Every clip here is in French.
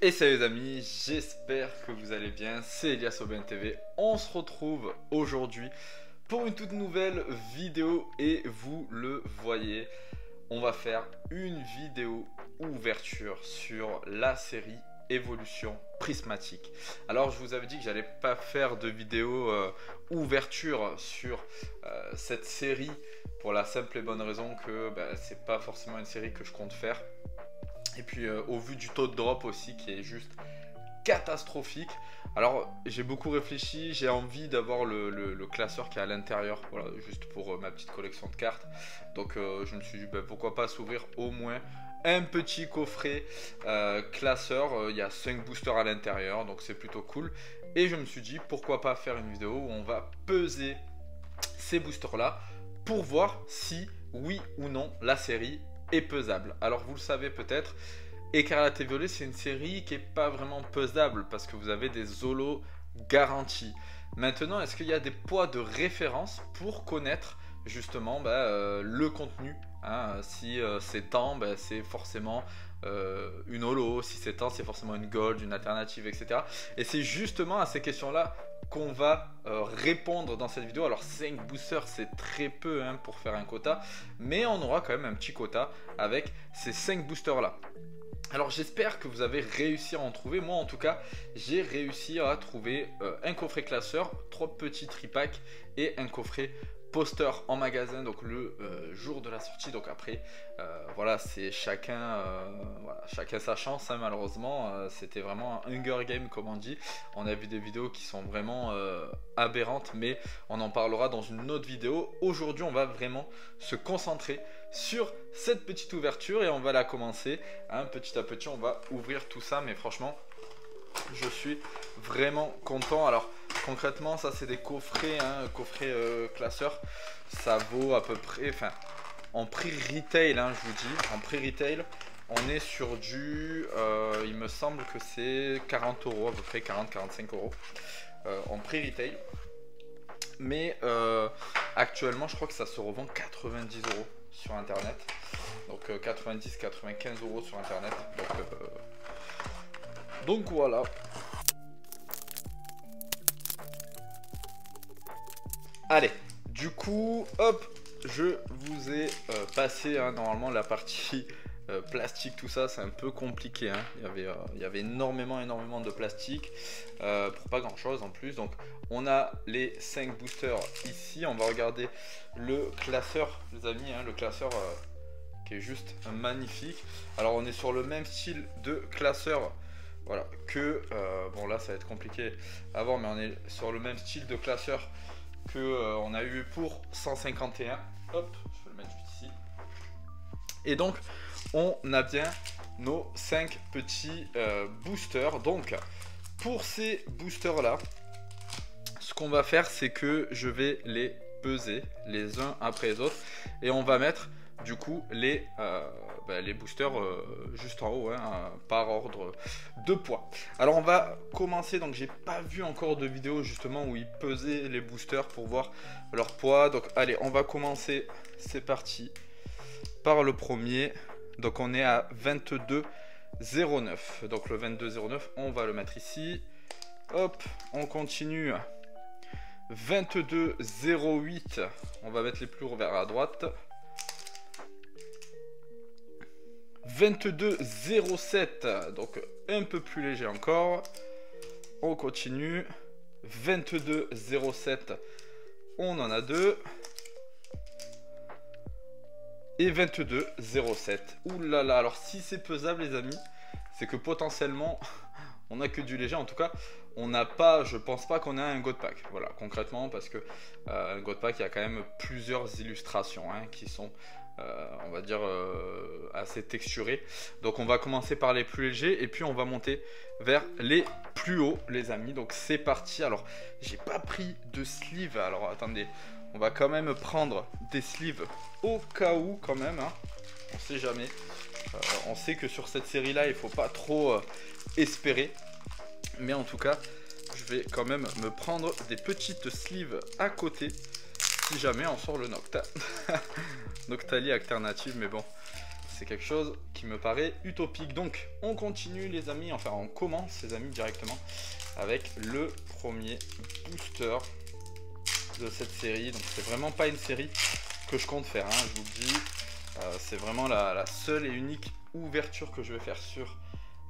Et salut les amis, j'espère que vous allez bien, c'est Elias Aubin TV. On se retrouve aujourd'hui pour une toute nouvelle vidéo et vous le voyez, on va faire une vidéo ouverture sur la série Évolution Prismatique. Alors je vous avais dit que j'allais pas faire de vidéo ouverture sur cette série pour la simple et bonne raison que c'est pas forcément une série que je compte faire. Et puis au vu du taux de drop aussi qui est juste catastrophique. Alors j'ai beaucoup réfléchi, j'ai envie d'avoir le classeur qui est à l'intérieur, voilà, juste pour ma petite collection de cartes. Donc je me suis dit pourquoi pas s'ouvrir au moins un petit coffret classeur. Il y a 5 boosters à l'intérieur, donc c'est plutôt cool. Et je me suis dit pourquoi pas faire une vidéo où on va peser ces boosters là pour voir si oui ou non la série est pesable. Alors vous le savez peut-être, Écarlate et Violet c'est une série qui est pas vraiment pesable parce que vous avez des holos garantis. Maintenant, est-ce qu'il y a des poids de référence pour connaître justement le contenu, hein? Si c'est temps, c'est forcément une holo, si c'est temps, c'est forcément une gold, une alternative, etc. Et c'est justement à ces questions-là qu'on va répondre dans cette vidéo. Alors 5 boosters c'est très peu pour faire un quota, mais on aura quand même un petit quota avec ces 5 boosters là. Alors j'espère que vous avez réussi à en trouver. Moi en tout cas j'ai réussi à trouver un coffret classeur, 3 petits tripacks et un coffret poster en magasin, donc le jour de la sortie. Donc après voilà, c'est chacun sa chance, hein, malheureusement c'était vraiment un Hunger Game comme on dit. On a vu des vidéos qui sont vraiment aberrantes, mais on en parlera dans une autre vidéo. Aujourd'hui on va vraiment se concentrer sur cette petite ouverture et on va la commencer, hein, petit à petit. On va ouvrir tout ça, mais franchement je suis vraiment content. Alors concrètement ça c'est des coffrets, hein, coffrets classeurs. Ça vaut à peu près, enfin en prix retail, hein, je vous dis, en prix retail on est sur du il me semble que c'est 40 euros à peu près, 40-45 euros en prix retail. Mais actuellement je crois que ça se revend 90 euros sur internet, donc 90-95 euros sur internet, donc voilà. Allez, du coup hop, je vous ai passé normalement la partie plastique, tout ça c'est un peu compliqué, hein. Il y avait énormément de plastique pour pas grand chose en plus. Donc on a les 5 boosters ici. On va regarder le classeur les amis, hein, le classeur qui est juste magnifique. Alors on est sur le même style de classeur, voilà, que bon là ça va être compliqué à voir, mais on est sur le même style de classeur que on a eu pour 151. Hop, je vais le mettre juste ici. Et donc on a bien nos 5 petits boosters. Donc pour ces boosters là, ce qu'on va faire c'est que je vais les peser les uns après les autres et on va mettre du coup les boosters juste en haut, hein, par ordre de poids. Alors on va commencer, donc j'ai pas vu encore de vidéo justement où ils pesaient les boosters pour voir leur poids. Donc allez, on va commencer, c'est parti, par le premier. Donc on est à 22,09. Donc le 22,09 on va le mettre ici. Hop, on continue. 22,08, on va mettre les plus vers à droite. 22,07, donc un peu plus léger encore. On continue. 22,07, on en a 2. Et 22,07. Ouh là là, alors si c'est pesable les amis, c'est que potentiellement on a que du léger. En tout cas on n'a pas, je pense pas qu'on a un God Pack, voilà, concrètement, parce que un God Pack il y a quand même plusieurs illustrations, hein, qui sont on va dire assez texturées. Donc on va commencer par les plus légers et puis on va monter vers les plus hauts les amis. Donc c'est parti. Alors j'ai pas pris de sleeve, alors attendez, on va quand même prendre des sleeves au cas où quand même, hein. On sait jamais, on sait que sur cette série là il faut pas trop espérer, mais en tout cas je vais quand même me prendre des petites sleeves à côté si jamais on sort le Nocta. Noctali alternative, mais bon c'est quelque chose qui me paraît utopique. Donc on continue les amis, enfin on commence les amis directement avec le premier booster de cette série. Donc c'est vraiment pas une série que je compte faire, hein, je vous le dis. C'est vraiment la seule et unique ouverture que je vais faire sur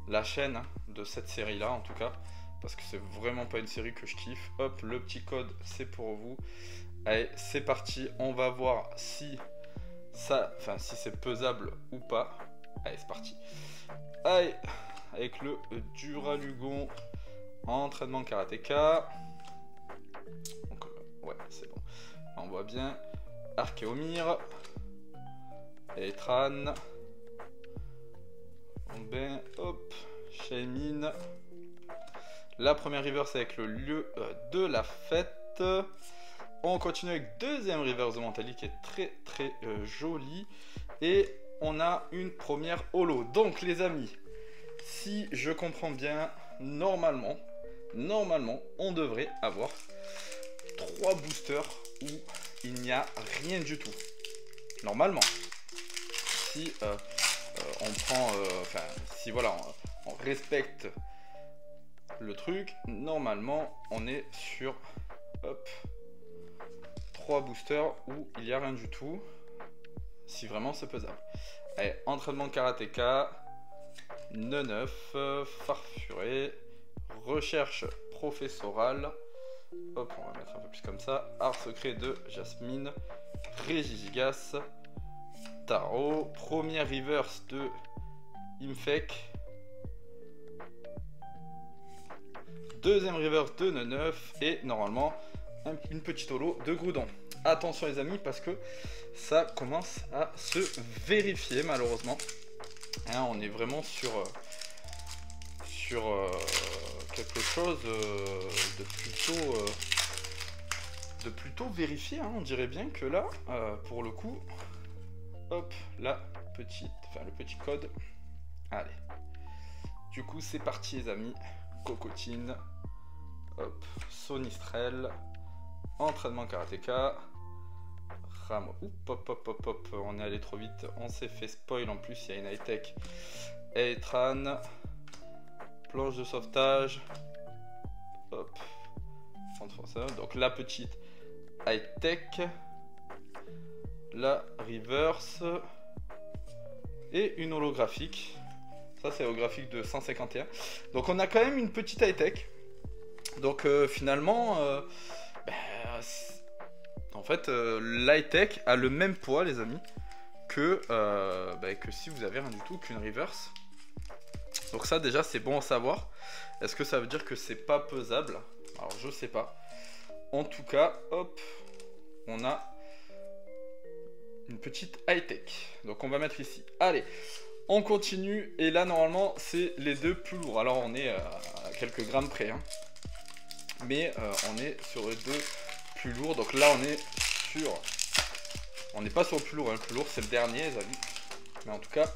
la chaîne de cette série là en tout cas. Parce que c'est vraiment pas une série que je kiffe. Hop, le petit code c'est pour vous. Allez, c'est parti, on va voir si si c'est pesable ou pas. Allez, c'est parti. Allez, avec le Duralugon, entraînement karatéka. Donc, ouais, c'est bon. On voit bien. Archéomir. Etran. Ben, hop. Shaymin. La première reverse avec le lieu de la fête. On continue avec deuxième reverse de Mentali qui est très jolie. Et on a une première holo. Donc les amis, si je comprends bien, normalement, on devrait avoir 3 boosters où il n'y a rien du tout. Normalement. Si on prend, si voilà, on respecte le truc, normalement on est sur, hop, 3 boosters où il n'y a rien du tout, si vraiment c'est pesable. Allez, entraînement karatéka, neuf, farfuré, recherche professorale, hop, on va mettre un peu plus comme ça, art secret de Jasmine, Régigigas, tarot, première reverse de Imfek, deuxième reverse de Neuf et normalement une petite holo de Groudon. Attention les amis parce que ça commence à se vérifier malheureusement. Hein, on est vraiment sur quelque chose de plutôt vérifié. Hein. On dirait bien que là, pour le coup, hop, le petit code. Allez. Du coup, c'est parti les amis. Cocotine. Hop, Sonistrel. Entraînement karatéka. Ramo. Hop, on est allé trop vite. On s'est fait spoil en plus. Il y a une high-tech. Eitran. Planche de sauvetage. Hop. Donc la petite high-tech. La reverse. Et une holographique. Ça c'est holographique de 151. Donc on a quand même une petite high-tech. Donc finalement, en fait, l'high-tech a le même poids, les amis, que si vous avez rien du tout, qu'une reverse. Donc ça déjà c'est bon à savoir. Est-ce que ça veut dire que c'est pas pesable? Alors je sais pas. En tout cas, hop, on a une petite high-tech. Donc on va mettre ici. Allez, on continue. Et là normalement c'est les deux plus lourds. Alors on est à quelques grammes près, hein. Mais on est sur les deux plus lourds. Donc là on est sur... On n'est pas sur le plus lourd, hein. Le plus lourd c'est le dernier les amis. Mais en tout cas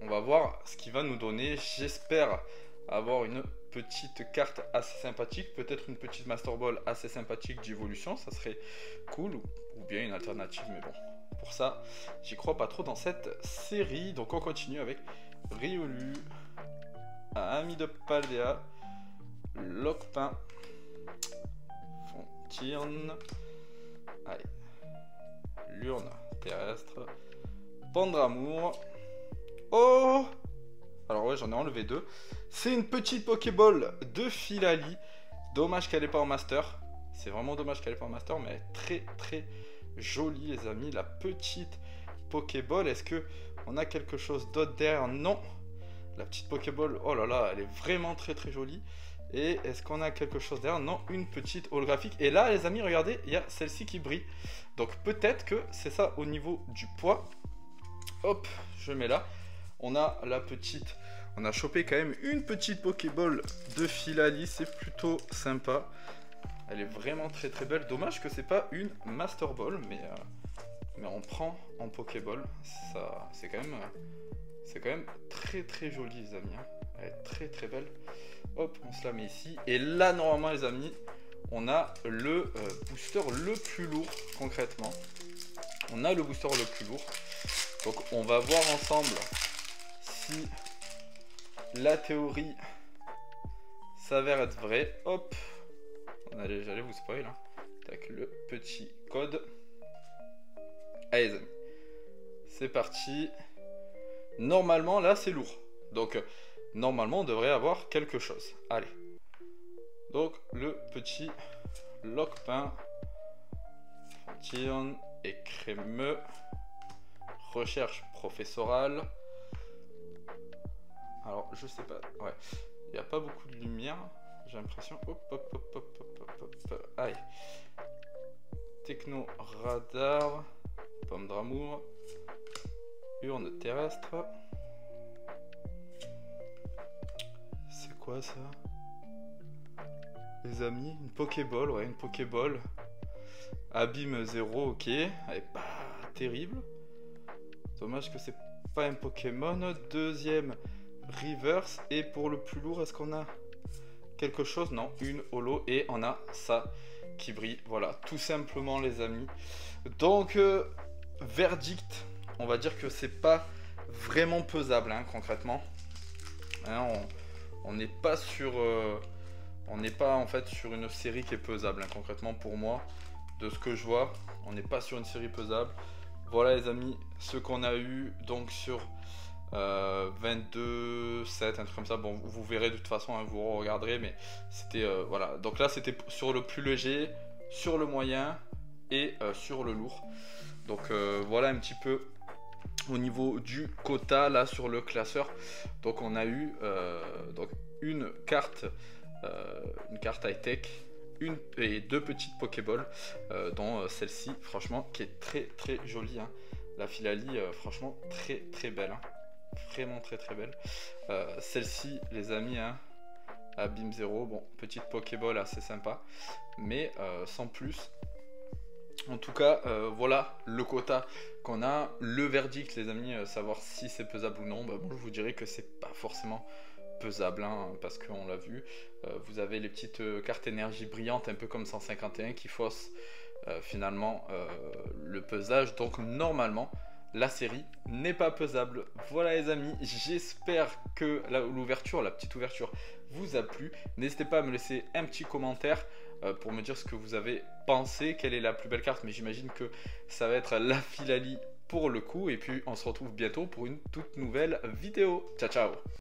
on va voir ce qu'il va nous donner. J'espère avoir une petite carte assez sympathique. Peut-être une petite Master Ball assez sympathique d'évolution. Ça serait cool. Ou bien une alternative. Mais bon, pour ça j'y crois pas trop dans cette série. Donc on continue avec Riolu, Ami de Paldea, Locpin, Fontirne, allez, Lurne terrestre, Pandramour. Oh! Alors ouais, j'en ai enlevé 2. C'est une petite Pokéball de Filali. Dommage qu'elle n'est pas en Master. C'est vraiment dommage qu'elle n'est pas en Master, mais elle est très jolie les amis. La petite Pokéball. Est-ce que on a quelque chose d'autre derrière? Non. La petite Pokéball, oh là là, elle est vraiment très jolie. Et est-ce qu'on a quelque chose derrière? Non, une petite holographique. Et là les amis, regardez, il y a celle-ci qui brille. Donc peut-être que c'est ça au niveau du poids. Hop, je mets là. On a la petite, on a chopé quand même une petite Pokéball de Filali, c'est plutôt sympa. Elle est vraiment très belle. Dommage que c'est pas une Master Ball, mais on prend en Pokéball. Ça, c'est quand même très joli les amis. Hein. Elle est très belle. Hop, on se la met ici. Et là normalement les amis, on a le booster le plus lourd concrètement. On a le booster le plus lourd. Donc on va voir ensemble si la théorie s'avère être vraie. Hop, j'allais vous spoil. Hein. Tac, le petit code. Allez les amis, c'est parti. Normalement là c'est lourd. Donc normalement on devrait avoir quelque chose. Allez. Donc le petit lock-pain. Fantine et crémeux. Recherche professorale. Alors je sais pas. Ouais. Il n'y a pas beaucoup de lumière. J'ai l'impression. Hop hop hop hop hop hop hop. Allez. Techno radar. Pomme d'amour. Urne terrestre. C'est quoi ça? Les amis, une Pokéball, ouais, une Pokéball. Abîme 0, ok. Elle est pas terrible. Dommage que c'est pas un Pokémon. Deuxième, Reverse. Et pour le plus lourd, est-ce qu'on a quelque chose? Non, une holo. Et on a ça qui brille. Voilà, tout simplement les amis. Donc, verdict. On va dire que c'est pas vraiment pesable, hein, concrètement. Hein, on n'est pas sur... on n'est pas en fait sur une série qui est pesable, hein, concrètement pour moi. De ce que je vois, on n'est pas sur une série pesable. Voilà les amis, ce qu'on a eu donc sur 22, 7, un truc comme ça. Bon, vous verrez de toute façon, hein, vous regarderez, mais c'était voilà. Donc là, c'était sur le plus léger, sur le moyen et sur le lourd. Donc voilà un petit peu au niveau du quota là sur le classeur. Donc on a eu donc une carte high-tech, une et deux petites Pokéballs, dont celle-ci, franchement, qui est très très jolie. Hein. La Philalie, franchement, très très belle. Hein. Vraiment très très belle. Celle-ci, les amis, hein, Abîme 0, bon, petite Pokéball assez sympa, mais sans plus. En tout cas, voilà le quota qu'on a. Le verdict, les amis, savoir si c'est pesable ou non, bah, bon, je vous dirais que c'est pas forcément pesable, hein, parce qu'on l'a vu. Vous avez les petites cartes énergie brillantes, un peu comme 151, qui faussent finalement le pesage. Donc normalement, la série n'est pas pesable. Voilà les amis, j'espère que l'ouverture, la petite ouverture, vous a plu. N'hésitez pas à me laisser un petit commentaire pour me dire ce que vous avez pensé, quelle est la plus belle carte, mais j'imagine que ça va être la Philalie pour le coup. Et puis on se retrouve bientôt pour une toute nouvelle vidéo. Ciao ciao.